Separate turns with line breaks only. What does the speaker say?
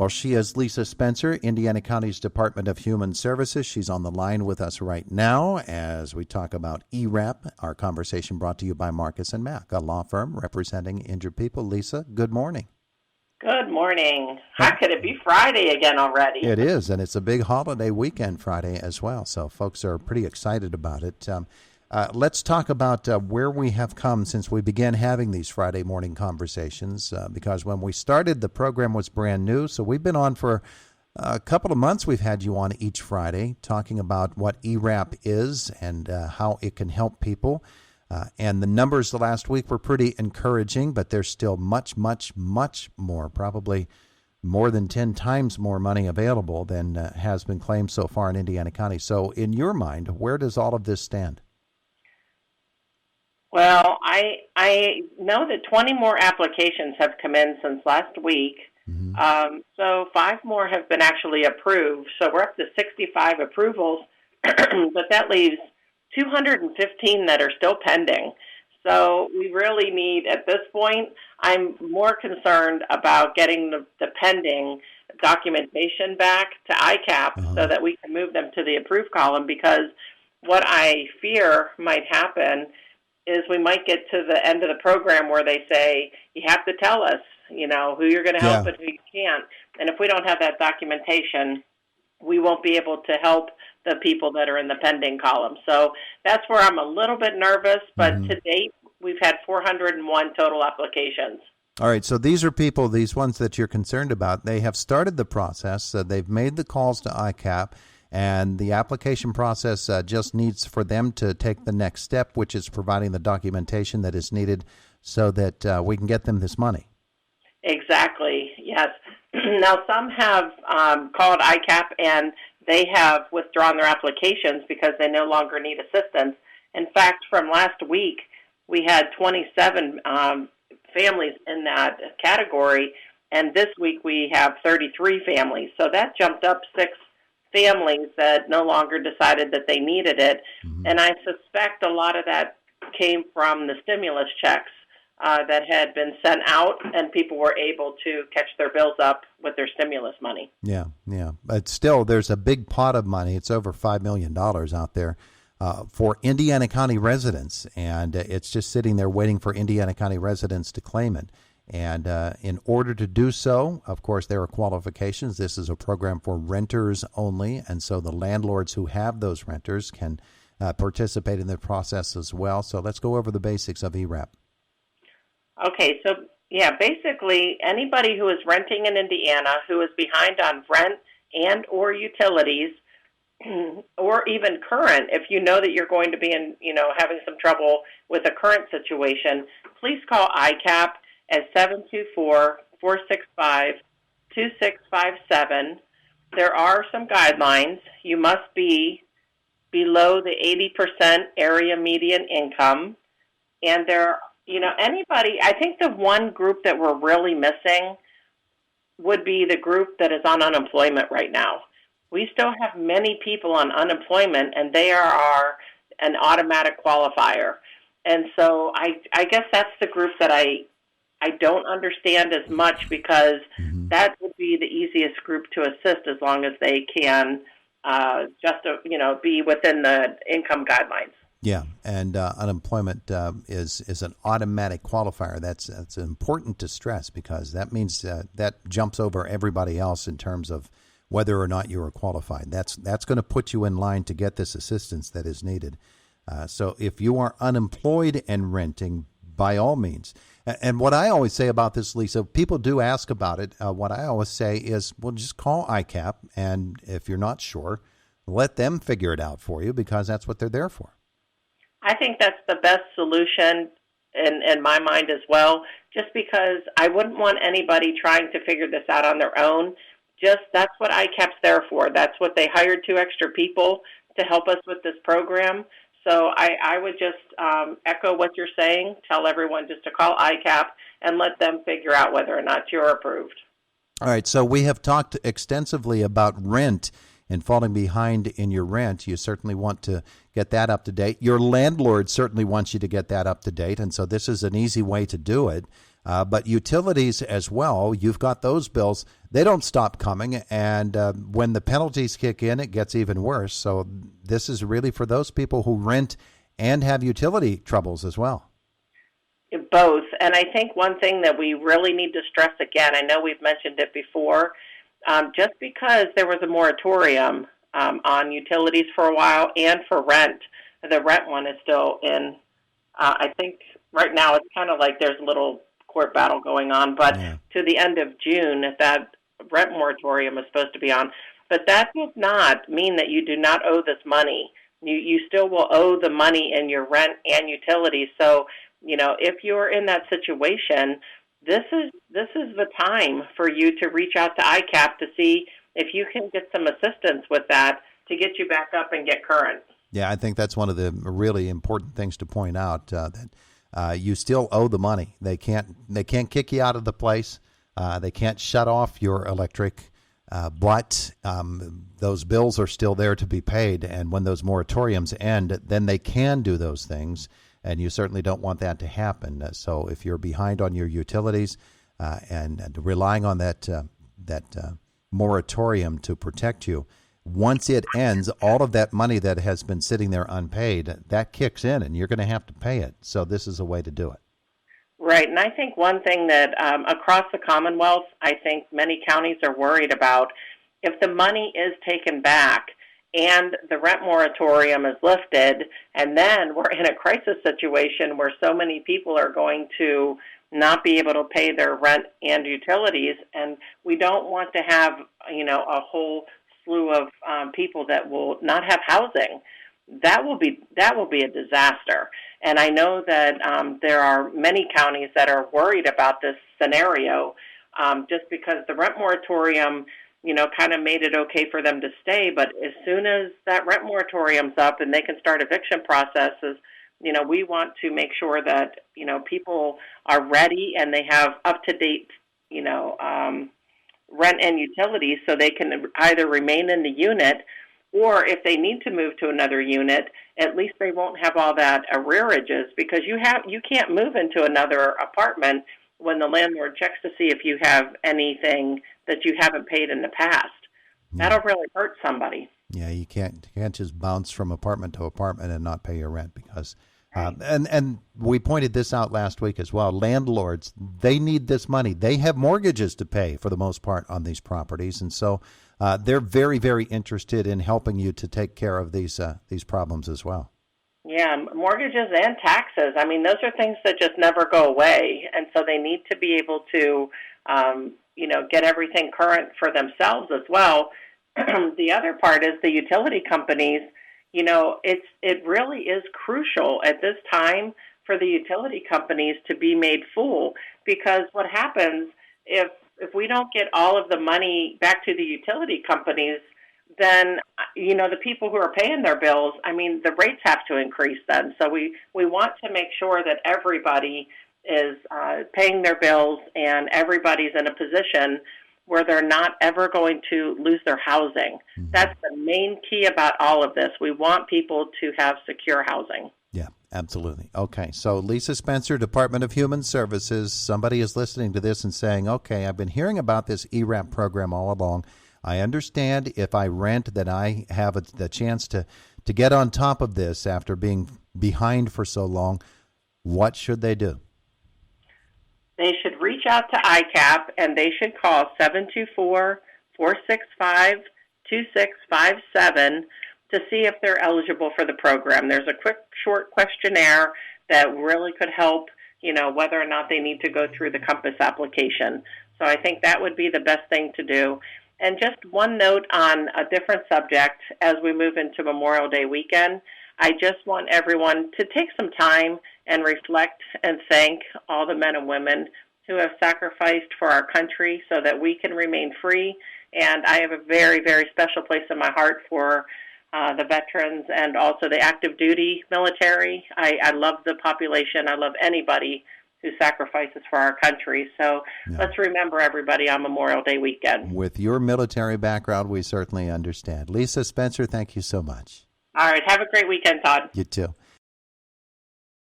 Well, she is Lisa Spencer, Indiana County's Department of Human Services. She's on the line with us right now as we talk about ERAP, our conversation brought to you by Marcus and Mack, a law firm representing injured people. Lisa, good morning.
Good morning. How could it be Friday again already?
It is, and it's a big holiday weekend Friday as well, so folks are pretty excited about it. Let's talk about where we have come since we began having these Friday morning conversations, because when we started, the program was brand new. So we've been on for a couple of months. We've had you on each Friday talking about what ERAP is and how it can help people. And the numbers the last week were pretty encouraging, but there's still much, much, much more, probably more than 10 times more money available than has been claimed so far in Indiana County. So in your mind, where does all of this stand?
Well, I know that 20 more applications have come in since last week. Mm-hmm. So 5 more have been actually approved. So we're up to 65 approvals, but that leaves 215 that are still pending. So we really need, at this point, I'm more concerned about getting the pending documentation back to ICAP so that we can move them to the approved column, because what I fear might happen is we might get to the end of the program where they say, you have to tell us, who you're going to help and who you can't. And if we don't have that documentation, we won't be able to help the people that are in the pending column. So that's where I'm a little bit nervous, but to date, we've had 401 total applications.
All right, so these are people, these ones that you're concerned about, they have started the process, they've made the calls to ICAP, and the application process just needs for them to take the next step, which is providing the documentation that is needed so that we can get them this money.
Exactly, yes. Now, some have called ICAP and they have withdrawn their applications because they no longer need assistance. In fact, from last week, we had 27 families in that category, and this week we have 33 families. So that jumped up 6 families that no longer decided that they needed it. Mm-hmm. And I suspect a lot of that came from the stimulus checks that had been sent out, and people were able to catch their bills up with their stimulus money.
Yeah. But still, there's a big pot of money. It's over $5 million out there for Indiana County residents, and it's just sitting there waiting for Indiana County residents to claim it. And in order to do so, of course, there are qualifications. This is a program for renters only, and so the landlords who have those renters can participate in the process as well. So let's go over the basics of ERAP.
Okay, so basically anybody who is renting in Indiana who is behind on rent and or utilities, or even current, if you know that you're going to be in, having some trouble with a current situation, please call ICAP at 724-465-2657. There are some guidelines. You must be below the 80% area median income. And anybody, I think the one group that we're really missing would be the group that is on unemployment right now. We still have many people on unemployment, and they are an automatic qualifier. And so I guess that's the group that I don't understand as much, because that would be the easiest group to assist as long as they can be within the income guidelines.
Yeah, and unemployment is an automatic qualifier. That's important to stress, because that means that jumps over everybody else in terms of whether or not you are qualified. That's going to put you in line to get this assistance that is needed. So if you are unemployed and renting, by all means. And what I always say about this, Lisa, people do ask about it. What I always say is, well, just call ICAP, and if you're not sure, let them figure it out for you, because that's what they're there for.
I think that's the best solution in my mind as well, just because I wouldn't want anybody trying to figure this out on their own. That's what ICAP's there for. That's what they hired 2 extra people to help us with this program. So I would just echo what you're saying, tell everyone just to call ICAP and let them figure out whether or not you're approved.
All right, so we have talked extensively about rent and falling behind in your rent. You certainly want to get that up to date. Your landlord certainly wants you to get that up to date, and so this is an easy way to do it. But utilities as well, you've got those bills. they don't stop coming. And when the penalties kick in, it gets even worse. So this is really for those people who rent and have utility troubles as well.
Both. And I think one thing that we really need to stress again, I know we've mentioned it before, just because there was a moratorium on utilities for a while and for rent, the rent one is still in. I think right now it's kind of like there's a little court battle going on, but to the end of June, that rent moratorium is supposed to be on. But that does not mean that you do not owe this money. You still will owe the money in your rent and utilities. So, if you're in that situation, this is the time for you to reach out to ICAP to see if you can get some assistance with that to get you back up and get current.
Yeah, I think that's one of the really important things to point out, that you still owe the money. They can't kick you out of the place. They can't shut off your electric, but those bills are still there to be paid. And when those moratoriums end, then they can do those things. And you certainly don't want that to happen. So if you're behind on your utilities and relying on that moratorium to protect you, once it ends, all of that money that has been sitting there unpaid, that kicks in, and you're going to have to pay it. So this is a way to do it.
Right, and I think one thing that across the Commonwealth, I think many counties are worried about, if the money is taken back and the rent moratorium is lifted, and then we're in a crisis situation where so many people are going to not be able to pay their rent and utilities, and we don't want to have, a whole slew of people that will not have housing. That will be a disaster. And I know that there are many counties that are worried about this scenario, just because the rent moratorium, kind of made it okay for them to stay. But as soon as that rent moratorium's up and they can start eviction processes, we want to make sure that, people are ready and they have up-to-date, rent and utilities, so they can either remain in the unit, or if they need to move to another unit, at least they won't have all that arrearages, because you can't move into another apartment when the landlord checks to see if you have anything that you haven't paid in the past. That'll really hurt somebody.
Yeah, you can't just bounce from apartment to apartment and not pay your rent, because and we pointed this out last week as well. Landlords, they need this money. They have mortgages to pay for the most part on these properties, and so they're very, very interested in helping you to take care of these problems as well.
Yeah, mortgages and taxes. I mean, those are things that just never go away, and so they need to be able to, get everything current for themselves as well. The other part is the utility companies. It really is crucial at this time for the utility companies to be made full, because what happens if we don't get all of the money back to the utility companies, then, the people who are paying their bills, the rates have to increase then. So we want to make sure that everybody is paying their bills and everybody's in a position where they're not ever going to lose their housing. Mm-hmm. That's the main key about all of this. We want people to have secure housing.
Yeah, absolutely. Okay, so Lisa Spencer, Department of Human Services, somebody is listening to this and saying, okay, I've been hearing about this ERAP program all along. I understand if I rent that I have the chance to get on top of this after being behind for so long. What should they do?
They should reach out to ICAP, and they should call 724-465-2657 to see if they're eligible for the program. There's a quick, short questionnaire that really could help, whether or not they need to go through the Compass application. So I think that would be the best thing to do. And just one note on a different subject as we move into Memorial Day weekend. I just want everyone to take some time and reflect and thank all the men and women who have sacrificed for our country so that we can remain free. And I have a very, very special place in my heart for the veterans and also the active duty military. I love the population. I love anybody who sacrifices for our country. So Let's remember everybody on Memorial Day weekend.
With your military background, we certainly understand. Lisa Spencer, thank you so much.
All right. Have a great weekend, Todd.
You too.